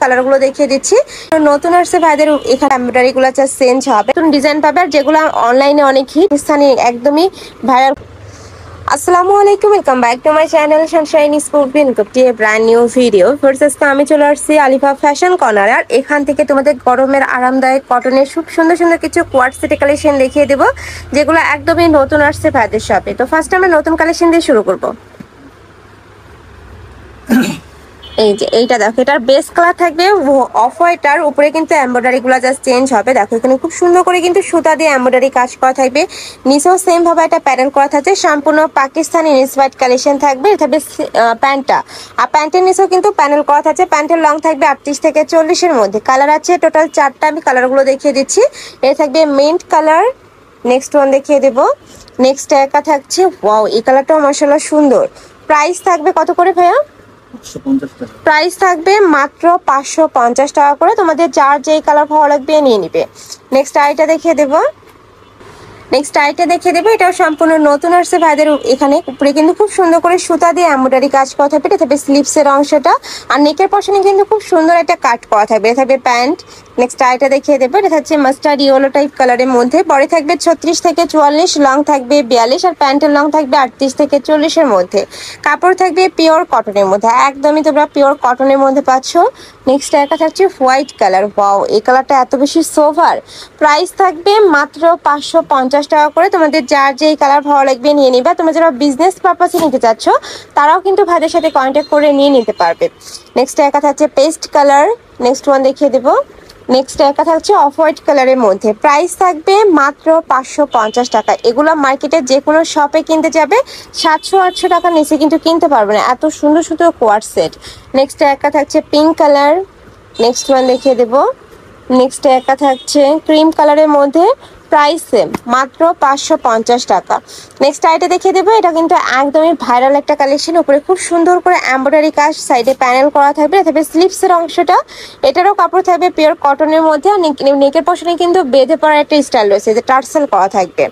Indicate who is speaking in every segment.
Speaker 1: কালারগুলো দেখিয়ে দিচ্ছি। নতুন আসছে ভাইদের এখানে এমব্রয়ডারি গুলো চেঞ্জ হবে, নতুন ডিজাইন পাবে, আর যেগুলো অনলাইনে অনেক হিট, স্থানীয় একদমই ভাইরাল। আসসালামু আলাইকুম, welcome back to my channel sunshine sport বিনকপটি ব্র্যান্ড নিউ ভিডিও। ফার্স্ট আজকে আমি চলে আসছি আলিফা ফ্যাশন কর্নার, আর এখান থেকে তোমাদের গরমের আরামদায়ক কটনের খুব সুন্দর সুন্দর কিছু কোয়ার্ট সেট কালেকশন দেখিয়ে দেবো, যেগুলো একদমই নতুন আসছে ভাইদের শপে। তো ফার্স্ট আমরা নতুন কালেকশন দিয়ে শুরু করবো। এই যে এইটা দেখো, এটার বেস কালার থাকবে অফ হোয়াইট, আর উপরে কিন্তু এমব্রয়ডারি গুলো জাস্ট চেঞ্জ হবে। দেখো এখানে খুব সুন্দর করে কিন্তু সুতা দিয়ে এমব্রয়ডারি কাজ করা থাকবে, নিচেও সেম ভাবে একটা প্যানেল করা থাকছে, সম্পূর্ণ পাকিস্তানি ইন্সপায়ার্ড কালেকশন থাকবে। থাকবে প্যান্টটা, আর প্যান্টের নিচেও কিন্তু প্যানেল করা থাকছে। প্যান্টের লং থাকবে 38 থেকে 40-এর মধ্যে। কালার আছে টোটাল 4টা, আমি কালারগুলো দেখিয়ে দিচ্ছি। এটা থাকবে মিন্ট কালার, নেক্সট ওয়ান দেখিয়ে দেবো। নেক্সট একা থাকছে ওয়াও, এই কালারটাও মাশাআল্লাহ সুন্দর। প্রাইস থাকবে কত করে ভাইয়া? প্রাইস থাকবে মাত্র 550 টাকা করে, তোমাদের যার যেই কালার ভালো লাগবে নিয়ে নিবে। নেক্সট আইটা দেখিয়ে দেবো। এটাও সম্পূর্ণ নতুন আসছে ভাইদের এখানে। উপরে কিন্তু খুব সুন্দর করে সুতা দিয়ে এমব্রয়ডারি কাজ করা থাকবে। এটা থাকবে স্লিভসের অংশটা, আর নেকের পশনে কিন্তু খুব সুন্দর একটা কাট করা থাকবে। এটা থাকবে প্যান্ট। নেক্সট আইটা দেখিয়ে দেবো। এটা থাকছে মাস্টার্ড ইয়েলো টাইপ কালারের মধ্যে। বডি থাকবে 36 থেকে 44, লং থাকবে 42, আর প্যান্টের লং থাকবে 38 থেকে 40-এর মধ্যে। কাপড় থাকবে পিওর কটনের মধ্যে, একদমই তোমরা পিওর কটনের মধ্যে পাচ্ছ। নেক্সট একটা থাকছে হোয়াইট কালার, ওয়াও এই কালারটা এত বেশি সোভার। প্রাইস থাকবে মাত্র 550 টাকা করে, তোমাদের যার যেই কালার ভালো লাগবে নিয়ে নিবা। তোমরা যারা বিজনেস পারপাসে নিতে চাচ্ছ তারাও কিন্তু ভাইদের সাথে কন্ট্যাক্ট করে নিয়ে নিতে পারবে। নেক্সট একটা থাকছে পেস্ট কালার, নেক্সট ওয়ান দেখিয়ে দেবো। নেক্সট একটা থাকছে অফ হোয়াইট কালারের মধ্যে। প্রাইস থাকবে মাত্র 550 টাকা। এগুলো মার্কেটে যে কোনো শপে কিনতে যাবে 700-800 টাকার নিচে কিন্তু কিনতে পারবে না, এত সুন্দর সুন্দর কোয়ার্ট সেট। নেক্সট একটা থাকছে পিঙ্ক কালার, নেক্সট ওয়ান দেখিয়ে দেবো। নেক্সট একটা থাকছে ক্রিম কালারের মধ্যে। প্রাইস সেম, মাত্র 550 টাকা। নেক্সট আইটা দেখিয়ে দেবো। এটা কিন্তু একদমই ভাইরাল একটা কালেকশন। উপরে খুব সুন্দর করে এমব্রয়ডারি কাজ, সাইডে প্যানেল করা থাকবে। থাকবে স্লিভসের অংশটা, এটারও কাপড় থাকবে পিওর কটনের মধ্যে। আর নেকের পশনে কিন্তু বেঁধে পড়ার একটা স্টাইল রয়েছে, যে টার্সেল করা থাকবে।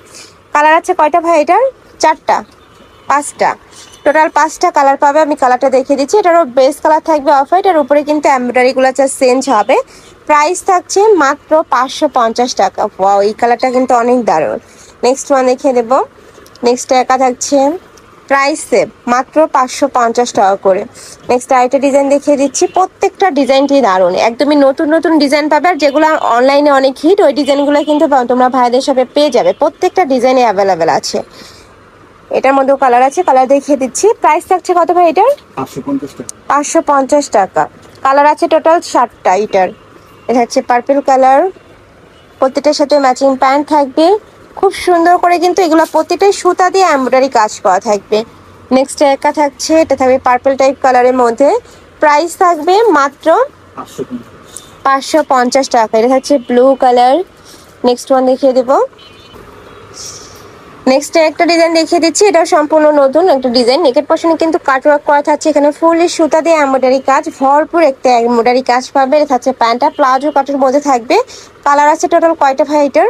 Speaker 1: কালার আছে কয়টা ভাই এটার? 4টা, 5টা, টোটাল 5টা কালার পাবে। আমি কালারটা দেখিয়ে দিচ্ছি। এটারও বেস কালার থাকবে অফ হোয়াইট, আর উপরে কিন্তু এমব্রয়ডারি গুলো চেঞ্জ হবে। প্রাইস থাকছে মাত্র 550 টাকা। ওয়াও এই কালারটা কিন্তু অনেক দারুণ। নেক্সট ওয়ান দেখিয়ে দেবো। নেক্সট একা থাকছে প্রাইস সেম, মাত্র 550 টাকা করে। নেক্সট আরেকটা ডিজাইন দেখিয়ে দিচ্ছি। প্রত্যেকটা ডিজাইনটি দারুণ, একদমই নতুন নতুন ডিজাইন পাবে, আর যেগুলো অনলাইনে অনেক হিট ওই ডিজাইনগুলো কিন্তু তোমরা ভাইদের সাথে পেয়ে যাবে। প্রত্যেকটা ডিজাইনে অ্যাভেলেবেল আছে। এটার মধ্যেও কালার আছে, কালার দেখিয়ে দিচ্ছি। প্রাইস থাকছে কত ভাই এটার? 550 টাকা। কালার আছে টোটাল 7টা। এটা হচ্ছে পার্পল কালার, প্রত্যেকটার সাথে ম্যাচিং প্যান্ট থাকবে। খুব সুন্দর করে কিন্তু এগুলো প্রত্যেকটাই সুতা দিয়ে এমব্রয়ডারি কাজ করা থাকবে। নেক্সট একা থাকছে, এটা থাকবে পার্পল টাইপ কালারের মধ্যে। প্রাইস থাকবে মাত্র 550 টাকা। এটা থাকছে ব্লু কালার। নেক্সট ওয়ান দেখিয়ে দেবো। নেক্সট একটা ডিজাইন দেখিয়ে দিচ্ছি। এটা সম্পূর্ণ নতুন একটা ডিজাইন। নেকের পশনে কিন্তু কাটওয়ার্ক করা থাকছে, এখানে ফুললি সুতা দিয়ে এমব্রয়ডারি কাজ, ভরপুর একটা এমব্রয়ডারি কাজ পাবে। এটা থাকছে প্যান্টটা প্লাজো কাটের মধ্যে থাকবে। কালার আছে টোটাল কয়টা ভাই এটার?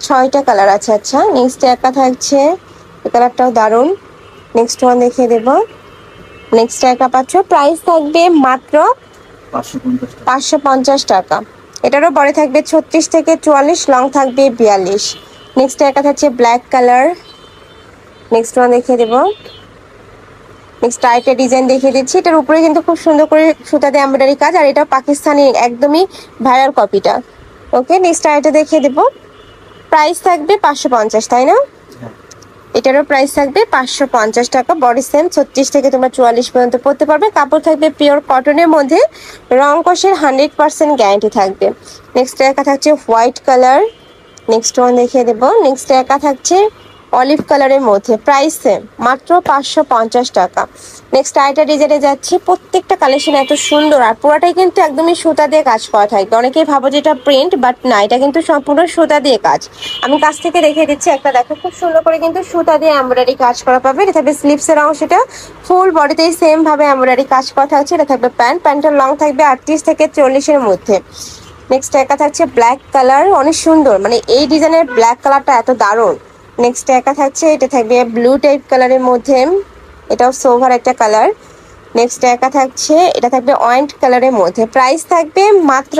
Speaker 1: 6টা কালার আছে। আচ্ছা, নেক্সট একটা থাকছে, এই কালারটাও দারুণ। নেক্সট ওয়ান দেখিয়ে দেবো। নেক্সট একটা পাচ্ছ, প্রাইস থাকবে মাত্র 550 টাকা। এটারও বড় থাকবে 36 থেকে 44, লং থাকবে 42। নেক্সট একটা থাকছে ব্ল্যাক কালার। নেক্সট ওয়ান দেখিয়ে দেবো। নেক্সট আরেকটা ডিজাইন দেখিয়ে দিচ্ছি। এটার উপরে কিন্তু খুব সুন্দর করে সুতা দিয়ে এমব্রয়ডারি কাজ, আর এটা পাকিস্তানি একদমই ভাইরাল কপিটা। ওকে, নেক্সট আরেকটা দেখিয়ে দেবো। প্রাইস থাকবে 550, তাই না? এটারও প্রাইস থাকবে 550 টাকা। বডি সেম 36 থেকে তোমরা 44 পর্যন্ত পরতে পারবে। কাপড় থাকবে পিওর কটনের মধ্যে, রং কষের 100% গ্যারান্টি থাকবে। নেক্সট একা থাকছে হোয়াইট কালার। নেক্সট ওয়ান দেখিয়ে দেবো। নেক্সট একা থাকছে অলিভ কালারের মধ্যে। প্রাইস সেম, মাত্র 550 টাকা। নেক্সট আরেকটা ডিজাইনে যাচ্ছি। প্রত্যেকটা কালেকশন এত সুন্দর, আর পুরোটাই কিন্তু একদমই সুতা দিয়ে কাজ করা থাকবে। অনেকেই ভাবো যে এটা প্রিন্ট, বাট না, এটা কিন্তু সম্পূর্ণ সুতা দিয়ে কাজ। আমি কাছ থেকে দেখিয়ে দিচ্ছি। একটা দেখো, খুব সুন্দর করে কিন্তু সুতা দিয়ে এমব্রয়ডারি কাজ করা পাবে। এটা থাকবে স্লিভসের অংশটা, ফুল বডিতেই সেম ভাবে এমব্রয়ডারি কাজ করা থাকছে। এটা থাকবে প্যান্ট, প্যান্টের লং থাকবে 38 থেকে 40-এর মধ্যে। নেক্সট একা থাকছে ব্ল্যাক কালার, অনেক সুন্দর, মানে এই ডিজাইনের ব্ল্যাক কালারটা এত দারুণ। নেক্সট একা থাকছে, এটা থাকবে ব্লু টাইপ কালারের মধ্যে, এটাও সোভার একটা কালার। নেক্সট একা থাকছে, এটা থাকবে অয়েন্ট কালারের মধ্যে, প্রাইস থাকবে মাত্র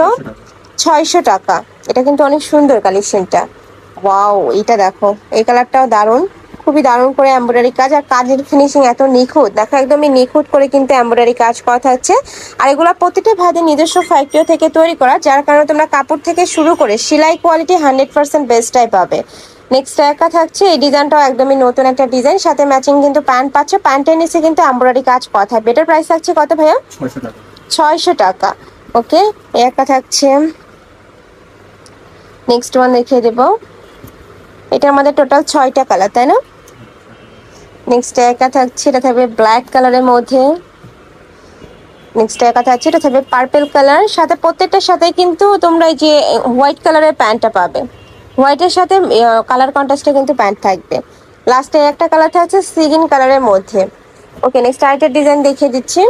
Speaker 1: 600 টাকা। এটা কিন্তু অনেক সুন্দর কালেকশনটা। ওয়াও, এটা দেখো, এই কালারটাও দারুণ, খুবই দারুণ করে এমব্রয়ডারি কাজ, আর কাজের ফিনিশিং এত নিখুঁত, দেখো একদমই নিখুঁত করে কিন্তু এমব্রয়ডারি কাজ করা থাকছে। আর এগুলো প্রতিটা ভাইদের নিজস্ব ফ্যাক্টরি থেকে তৈরি করা, যার কারণে তোমরা কাপড় থেকে শুরু করে সেলাই কোয়ালিটি 100% বেস্টটাই পাবে। নেক্সট একা থাকছে, এই ডিজাইনটাও একদমই নতুন একটা ডিজাইন, সাথে ম্যাচিং কিন্তু প্যান্ট পাচ্ছ, প্যান্টের নিচে কিন্তু এমব্রয়ডারি কাজ করা থাকবে। এটার প্রাইস থাকছে কত ভাইয়া? 600 টাকা। ওকে, একা থাকছে, নেক্সট ওয়ান দেখিয়ে দেবো। এটা আমাদের টোটাল 6টা কালার, তাই না? নেক্সট একা থাকছে, এটা থাকবে ব্ল্যাক কালারের মধ্যে। নেক্সট একা থাকছে, এটা থাকবে পার্পল কালার, সাথে প্রত্যেকটার সাথে কিন্তু তোমরা এই যে হোয়াইট কালারের প্যান্টটা পাবে, হোয়াইটের সাথে কালার কন্ট্রাস্টে কিন্তু প্যান্ট থাকবে। লাস্টে একটা কালার থাকছে সিগিন কালারের মধ্যে। ওকে, নেক্সট আরেকটা ডিজাইন দেখিয়ে দিচ্ছি।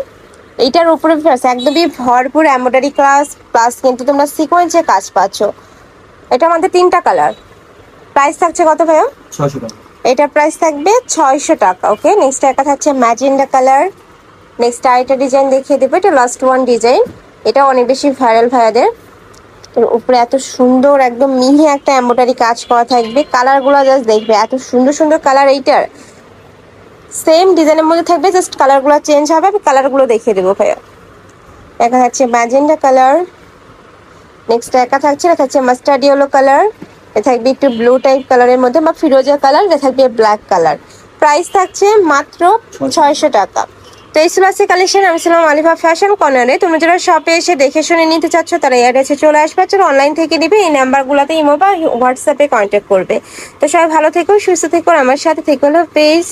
Speaker 1: এইটার উপরে একদমই ভরপুর এমব্রয়ডারি ক্লাস প্লাস কিন্তু তোমরা সিকোয়েন্সে কাজ পাচ্ছ। এটা আমাদের 3টা কালার, প্রাইস থাকছে কত ভাইয়া?
Speaker 2: 600 টাকা।
Speaker 1: এটা প্রাইস থাকবে 600 টাকা। ওকে, নেক্সট একটা থাকছে ম্যাজেন্ডা কালার। নেক্সট আরেকটা ডিজাইন দেখিয়ে দেবো, এটা লাস্ট ওয়ান ডিজাইন, এটা অনেক বেশি ভাইরাল ভাইয়াদের। এর উপরে এত সুন্দর একদম মিহি একটা এমব্রয়ডারি কাজ করা থাকবে, কালারগুলো জাস্ট দেখবে, এত সুন্দর সুন্দর কালার। এইটার সেম ডিজাইনের মধ্যে থাকবে, জাস্ট কালারগুলো চেঞ্জ হবে, আমি কালারগুলো দেখিয়ে দেবো ভাইয়া। দেখা যাচ্ছে ম্যাজেন্ডা কালার, নেক্সট একা থাকছে, এটা থাকছে মাস্টার্ড ইয়েলো কালার, এটা থাকবে একটু ব্লু টাইপ কালারের মধ্যে বা ফিরোজা কালার, এটা থাকবে ব্ল্যাক কালার। প্রাইস থাকছে মাত্র 600 টাকা। তো এই ছিল আজকে কালেকশন। আমি ছিলাম আলিফা ফ্যাশন কর্নারে। তুমি যারা শপে এসে দেখে শুনে নিতে চাচ্ছ তারা অ্যাড্রেসে চলে আসবে, যারা অনলাইন থেকে নিবে এই নাম্বারগুলোতে ইমো বা হোয়াটসঅ্যাপে কন্ট্যাক্ট করবে। তো সবাই ভালো থেকো, সুস্থ থেকো, আমার সাথে থেকো, পেজ।